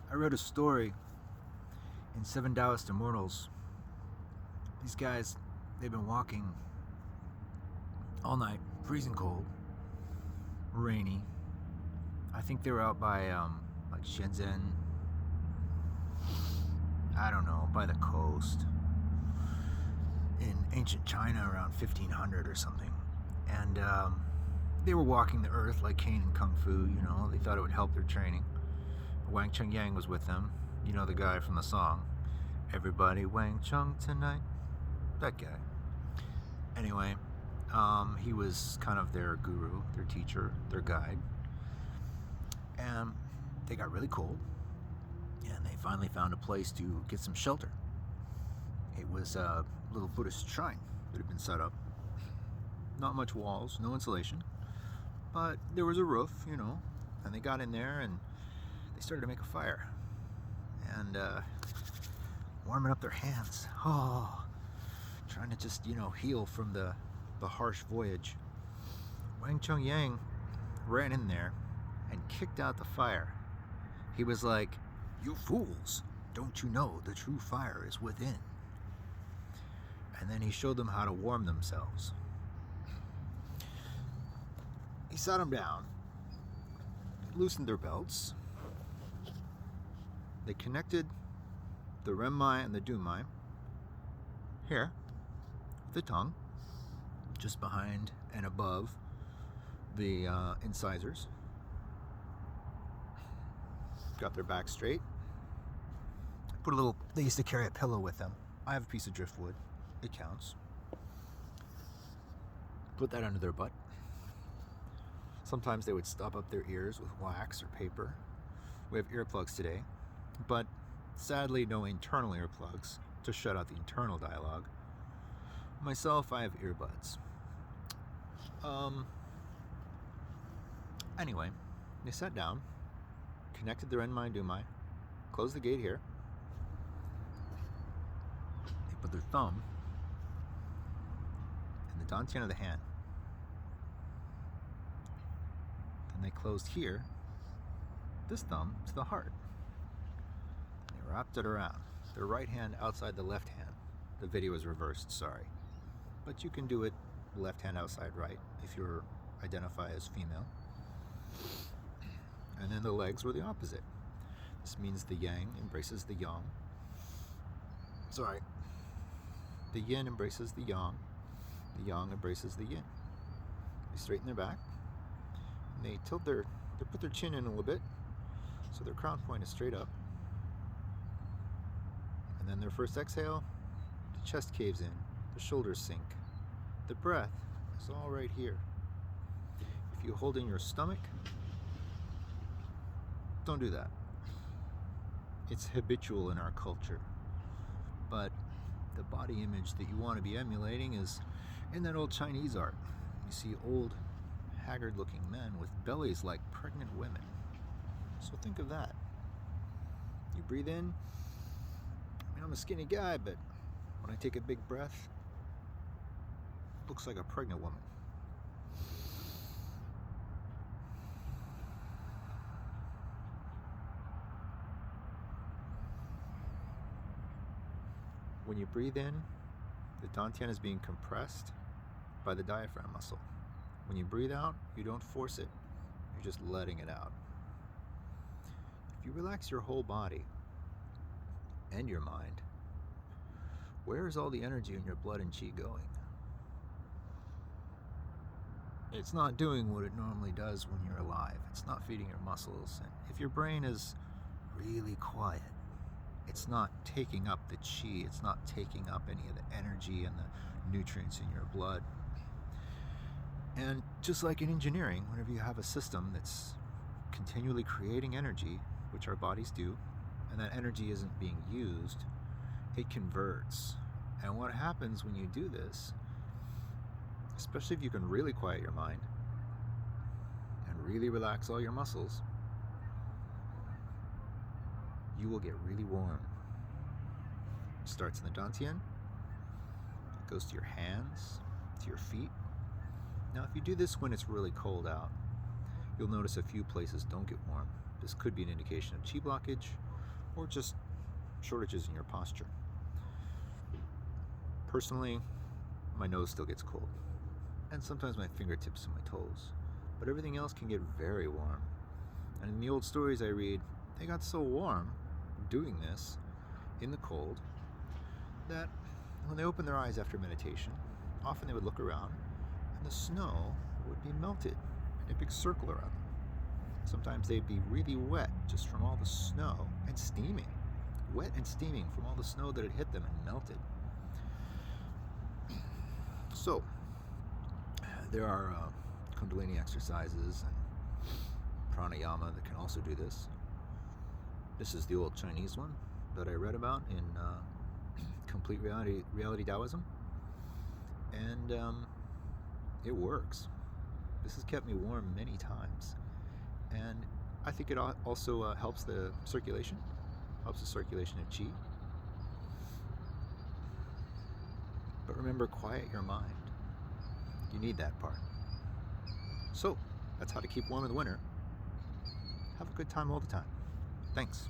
I read a story in Seven Taoist Immortals. These guys, they've been walking all night, freezing cold, rainy. I think they were out by like Shenzhen. I don't know, by the coast in ancient China around 1500 or something. And they were walking the earth like Kane in Kung Fu, you know. They thought it would help their training. Wang Chung Yang was with them. You know the guy from the song. Everybody Wang Chung tonight. That guy. Anyway, he was kind of their guru, their teacher, their guide. And they got really cold. And they finally found a place to get some shelter. It was a little Buddhist shrine that had been set up. Not much walls, no insulation. But there was a roof, you know. And they got in there and they started to make a fire. And warming up their hands. Oh, trying to just, you know, heal from the harsh voyage. Wang Chung Yang ran in there and kicked out the fire. He was like, "You fools, don't you know the true fire is within?" And then he showed them how to warm themselves. He sat them down, loosened their belts. They connected the Renmai and the Dunmai here, the tongue, just behind and above the incisors. Got their back straight. Put a little, they used to carry a pillow with them. I have a piece of driftwood. It counts. Put that under their butt. Sometimes they would stop up their ears with wax or paper. We have earplugs today, but sadly no internal earplugs to shut out the internal dialogue. Myself, I have earbuds. Anyway, they sat down, connected the Renmai Dunmai, closed the gate here. They put their thumb in the dantian of the hand. Then they closed here, this thumb to the heart. They wrapped it around. Their right hand outside the left hand. The video is reversed, sorry. But you can do it left hand outside right if you identify as female. And then the legs were the opposite. This means the yang embraces the yang. Sorry. The yin embraces the yang embraces the yin. They straighten their back. And they tilt they put their chin in a little bit, so their crown point is straight up. And then their first exhale, the chest caves in, the shoulders sink. The breath is all right here. If you hold in your stomach, don't do that. It's habitual in our culture. But the body image that you want to be emulating is in that old Chinese art. You see old, haggard-looking men with bellies like pregnant women. So think of that. You breathe in. I mean, I'm a skinny guy, but when I take a big breath, it looks like a pregnant woman. When you breathe in, the dantian is being compressed by the diaphragm muscle. When you breathe out, you don't force it. You're just letting it out. If you relax your whole body and your mind, where is all the energy in your blood and chi going? It's not doing what it normally does when you're alive. It's not feeding your muscles. And if your brain is really quiet, it's not taking up the chi, it's not taking up any of the energy and the nutrients in your blood. And just like in engineering, whenever you have a system that's continually creating energy, which our bodies do, and that energy isn't being used, it converts. And what happens when you do this, especially if you can really quiet your mind and really relax all your muscles, you will get really warm. It starts in the dantian, it goes to your hands, to your feet. Now, if you do this when it's really cold out, you'll notice a few places don't get warm. This could be an indication of chi blockage, or just shortages in your posture. Personally, my nose still gets cold, and sometimes my fingertips and my toes, but everything else can get very warm. And in the old stories I read, they got so warm doing this in the cold that when they opened their eyes after meditation, often they would look around and the snow would be melted in a big circle around them. Sometimes they'd be really wet just from all the snow and steaming, wet and steaming from all the snow that had hit them and melted. So, there are Kundalini exercises and pranayama that can also do this. This is the old Chinese one that I read about in Complete Reality Taoism, and it works. This has kept me warm many times, and I think it also helps the circulation of qi. But remember, quiet your mind. You need that part. So, that's how to keep warm in the winter. Have a good time all the time. Thanks.